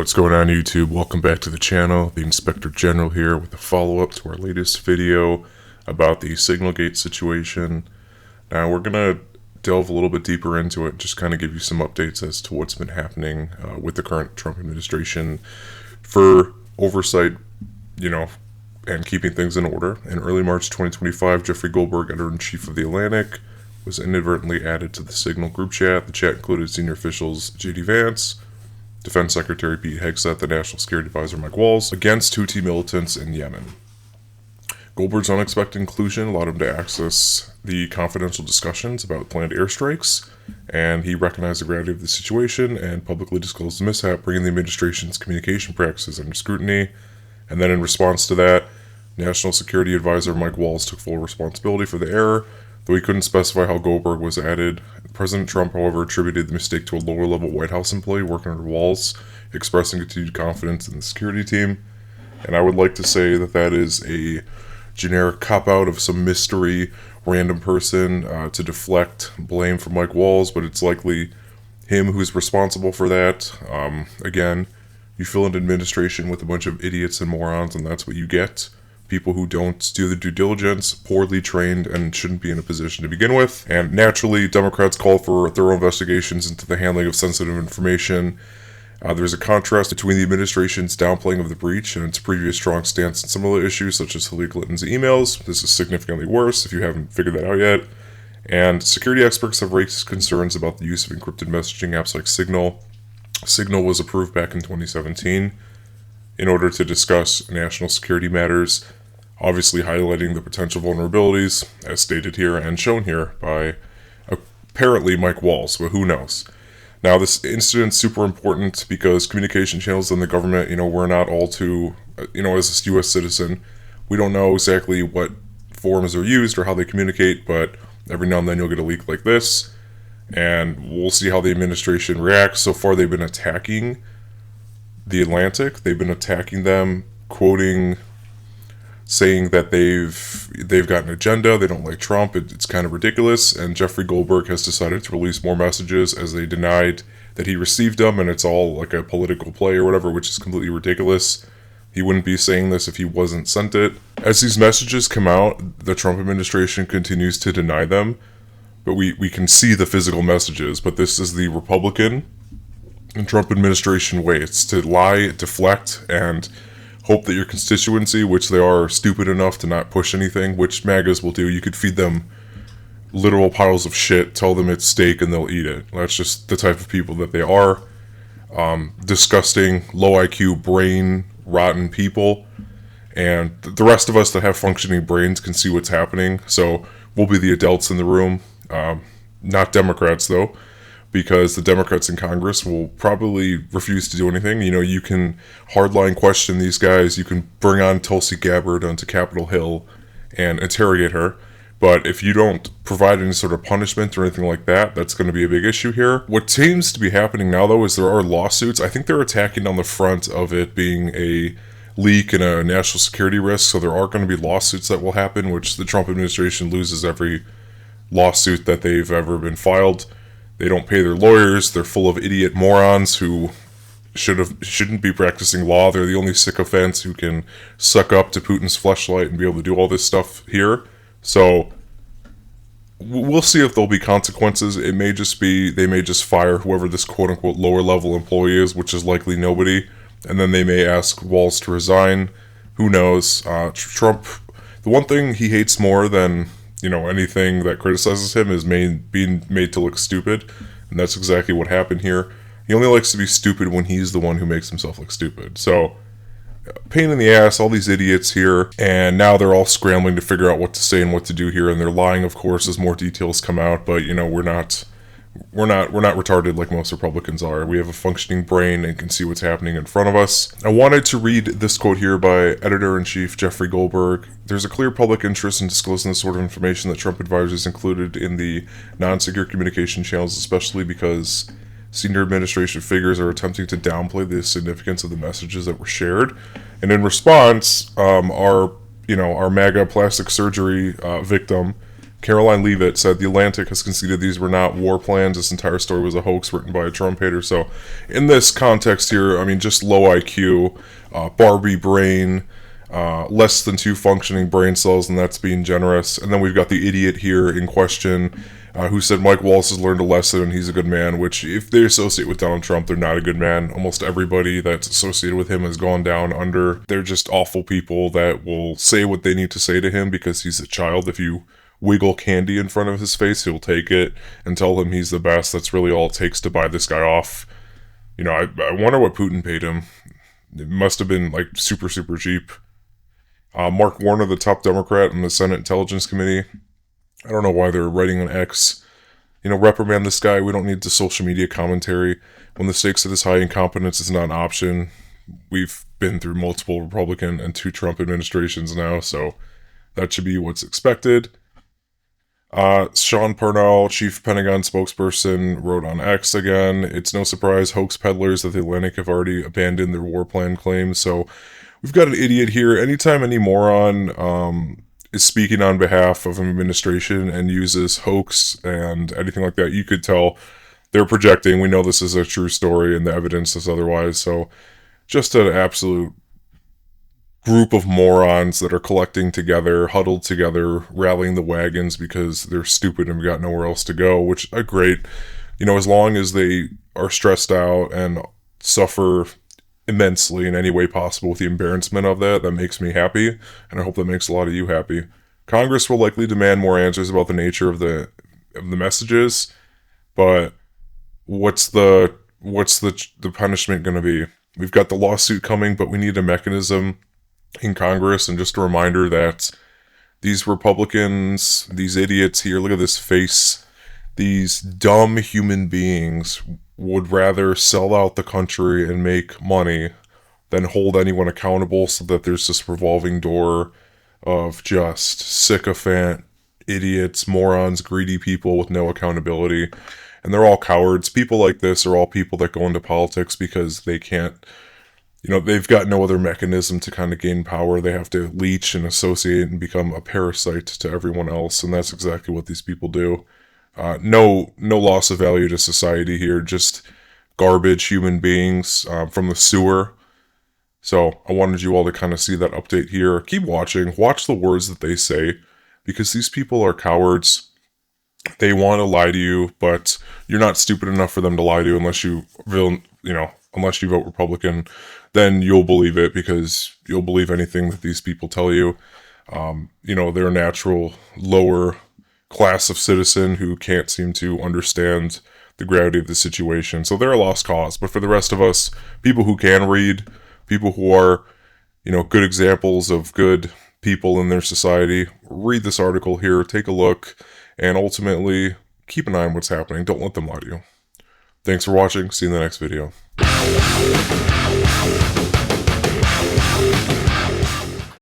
What's going on YouTube? Welcome back to the channel. The Inspector General here with a follow-up to our latest video about the Signalgate situation. Now we're going to delve a little bit deeper into it, just kind of give you some updates as to what's been happening with the current Trump administration for oversight, and keeping things in order. In early March 2025, Jeffrey Goldberg, editor-in-chief of The Atlantic, was inadvertently added to the Signal group chat. The chat included senior officials J.D. Vance, Defense Secretary Pete Hegseth, the National Security Advisor Mike Waltz, against Houthi militants in Yemen. Goldberg's unexpected inclusion allowed him to access the confidential discussions about planned airstrikes, and he recognized the gravity of the situation and publicly disclosed the mishap, bringing the administration's communication practices under scrutiny. And then in response to that, National Security Advisor Mike Waltz took full responsibility for the error, though he couldn't specify how Goldberg was added. President Trump, however, attributed the mistake to a lower-level White House employee working under Waltz, expressing continued confidence in the security team. And I would like to say that that is a generic cop-out of some mystery random person to deflect blame from Mike Waltz, but it's likely him who's responsible for that. Again, you fill an administration with a bunch of idiots and morons, and that's what you get. People who don't do the due diligence, poorly trained, and shouldn't be in a position to begin with. And naturally, Democrats call for thorough investigations into the handling of sensitive information. There's a contrast between the administration's downplaying of the breach and its previous strong stance on similar issues, such as Hillary Clinton's emails. This is significantly worse if you haven't figured that out yet. And security experts have raised concerns about the use of encrypted messaging apps like Signal. Signal was approved back in 2017 in order to discuss national security matters, obviously highlighting the potential vulnerabilities, as stated here and shown here by apparently Mike Waltz, but who knows. Now, this incident's super important because communication channels in the government, we're not all too, as a U.S. citizen, we don't know exactly what forms are used or how they communicate, but every now and then you'll get a leak like this, and we'll see how the administration reacts. So far, they've been attacking The Atlantic. They've been attacking them, saying that they've got an agenda, they don't like Trump, it's kind of ridiculous, and Jeffrey Goldberg has decided to release more messages as they denied that he received them, and it's all like a political play or whatever, which is completely ridiculous. He wouldn't be saying this if he wasn't sent it. As these messages come out, the Trump administration continues to deny them, but we can see the physical messages, but this is the Republican and Trump administration way. It's to lie, deflect, and hope that your constituency, which they are stupid enough to not push anything, which MAGAs will do. You could feed them literal piles of shit, tell them it's steak, and they'll eat it. That's just the type of people that they are. Disgusting, low IQ, brain, rotten people. And the rest of us that have functioning brains can see what's happening. So we'll be the adults in the room. Not Democrats, though, because the Democrats in Congress will probably refuse to do anything. You can hardline question these guys. You can bring on Tulsi Gabbard onto Capitol Hill and interrogate her. But if you don't provide any sort of punishment or anything like that, that's going to be a big issue here. What seems to be happening now, though, is there are lawsuits. I think they're attacking on the front of it being a leak and a national security risk. So there are going to be lawsuits that will happen, which the Trump administration loses every lawsuit that they've ever been filed. They don't pay their lawyers. They're full of idiot morons who shouldn't be practicing law. They're the only sycophants who can suck up to Putin's fleshlight and be able to do all this stuff here. So we'll see if there'll be consequences. It may just be they may just fire whoever this quote-unquote lower-level employee is, which is likely nobody, and then they may ask Waltz to resign. Who knows? Trump, the one thing he hates more than anything that criticizes him is being made to look stupid, and that's exactly what happened here. He only likes to be stupid when he's the one who makes himself look stupid. So, pain in the ass, all these idiots here, and now they're all scrambling to figure out what to say and what to do here, and they're lying, of course, as more details come out, but, we're not retarded like most Republicans are. We have a functioning brain and can see what's happening in front of us. I wanted to read this quote here by Editor-in-Chief Jeffrey Goldberg. There's a clear public interest in disclosing the sort of information that Trump advisors included in the non-secure communication channels, especially because senior administration figures are attempting to downplay the significance of the messages that were shared. And in response, our MAGA plastic surgery victim Caroline Leavitt said the Atlantic has conceded these were not war plans. This entire story was a hoax written by a Trump hater. So in this context here, I mean, just low IQ, Barbie brain, less than 2 functioning brain cells, and that's being generous. And then we've got the idiot here in question who said Mike Waltz has learned a lesson and he's a good man, which if they associate with Donald Trump, they're not a good man. Almost everybody that's associated with him has gone down under. They're just awful people that will say what they need to say to him because he's a child. If you wiggle candy in front of his face, he'll take it and tell him he's the best. That's really all it takes to buy this guy off. You know, I wonder what Putin paid him. It must have been like super, super cheap. Mark Warner, the top Democrat in the Senate Intelligence Committee, I don't know why they're writing on X, you know, reprimand this guy. We don't need the social media commentary. When the stakes are this high, incompetence is not an option. We've been through multiple Republican and 2 Trump administrations now, so that should be what's expected. Sean Parnell, chief Pentagon spokesperson, wrote on X again, it's no surprise hoax peddlers at the Atlantic have already abandoned their war plan claims. So we've got an idiot here. Anytime any moron is speaking on behalf of an administration and uses hoax and anything like that, you could tell they're projecting. We know this is a true story and the evidence is otherwise. So just an absolute group of morons that are collecting together, huddled together, rallying the wagons because they're stupid and we got nowhere else to go, which are great. You know, as long as they are stressed out and suffer immensely in any way possible with the embarrassment of that makes me happy, and I hope that makes a lot of you happy. Congress will likely demand more answers about the nature of the messages, but what's the punishment going to be? We've got the lawsuit coming, but we need a mechanism in Congress. And just a reminder that these Republicans, these idiots here, look at this face, these dumb human beings would rather sell out the country and make money than hold anyone accountable, so that there's this revolving door of just sycophant idiots, morons, greedy people with no accountability. And they're all cowards. People like this are all people that go into politics because they can't, you know, they've got no other mechanism to kind of gain power. They have to leech and associate and become a parasite to everyone else. And that's exactly what these people do. No loss of value to society here, just garbage human beings from the sewer. So I wanted you all to kind of see that update here. Keep watching, watch the words that they say, because these people are cowards. They want to lie to you, but you're not stupid enough for them to lie to you unless you unless you vote Republican. Then you'll believe it, because you'll believe anything that these people tell you. They're a natural lower class of citizen who can't seem to understand the gravity of the situation. So they're a lost cause. But for the rest of us, people who can read, people who are, good examples of good people in their society, read this article here, take a look, and ultimately keep an eye on what's happening. Don't let them lie to you. Thanks for watching. See you in the next video.